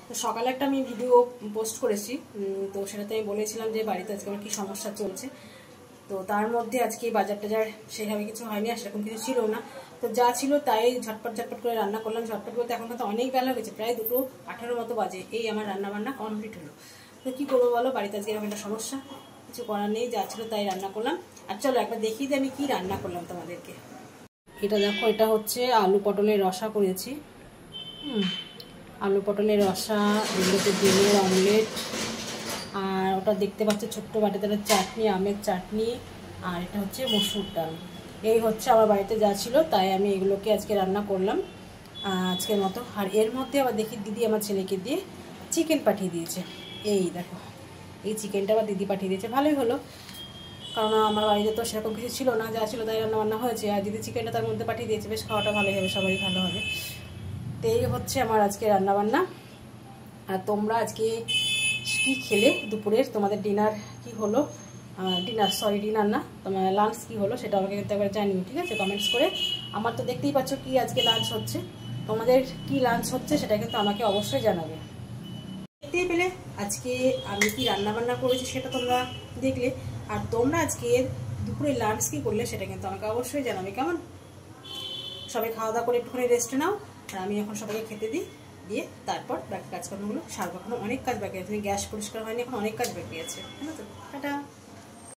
তো সকালে একটা আমি ভিডিও পোস্ট করেছি, তো সেটাতে আমি বলেছিলাম যে বাড়িতে আজকে আমার কী সমস্যা চলছে। তো তার মধ্যে আজকে বাজার টাজার সেভাবে কিছু হয়নি, আর সেরকম কিছু ছিল না। তো যা ছিল তাই ঝটপট ঝটপট করে রান্না করলাম। ঝটপট বলতে এখন তো অনেক বেলা হয়েছে, প্রায় 2:18 মতো বাজে, এই আমার রান্না বান্না কমপ্লিট হলো। তো কী করবো বলো, বাড়িতে আজকে এরকম একটা সমস্যা, কিছু করার নেই, যা ছিল তাই রান্না করলাম। আর চলো একবার দেখিয়ে দিই আমি কী রান্না করলাম তোমাদেরকে। এটা দেখো, এটা হচ্ছে আলু পটলের রসা করেছি। আলু পটলের রসা, এগুলোতে ডিমের অমলেট, আর ওটা দেখতে পাচ্ছ ছোট্ট বাটিতে চাটনি, আমের চাটনি, আর এটা হচ্ছে মসুর ডাল। এই হচ্ছে আমার বাড়িতে যা ছিল তাই আমি এগুলোকে আজকে রান্না করলাম আজকের মতো। আর এর মধ্যে আবার দেখি দিদি আমার ছেলেকে দিয়ে চিকেন পাঠিয়ে দিয়েছে। এই দেখো, এই চিকেনটা আবার দিদি পাঠিয়ে দিয়েছে, ভালোই হলো, কারণ আমার বাড়িতে তো সেরকম কিছু ছিল না, যা ছিল তাই রান্নাবান্না হয়েছে। আর দিদি চিকেনটা তার মধ্যে পাঠিয়ে দিয়েছে, বেশ খাওয়াটা ভালোই হবে, সবারই ভালো হবে। তো এই হচ্ছে আমার আজকে রান্নাবান্না। আর তোমরা আজকে কী খেলে দুপুরের, তোমাদের ডিনার কি হলো, ডিনার না, তোমার লাঞ্চ কি হলো সেটা আমাকে কিন্তু একবার জানিও, ঠিক আছে, কমেন্টস করে। আমার তো দেখতেই পাচ্ছ কি আজকে লাঞ্চ হচ্ছে, তোমাদের কি লাঞ্চ হচ্ছে সেটা কিন্তু আমাকে অবশ্যই জানাবে। দেখতেই পেলে আজকে আমি কি রান্নাবান্না করেছি সেটা তোমরা দেখলে, আর তোমরা আজকে দুপুরে লাঞ্চ কি করলে সেটা কিন্তু আমাকে অবশ্যই জানাবে, কেমন? সবাই খাওয়া দাওয়া করে একটুখানি রেস্ট নাও, আর আমি এখন সবাইকে খেতে দিই, দিয়ে তারপর বাকি কাজকর্মগুলো সারবো। এখনো অনেক কাজ বাকি আছে, গ্যাস পরিষ্কার হয়নি, এখন অনেক কাজ বাকি আছে, ঠিক আছে? টাটা।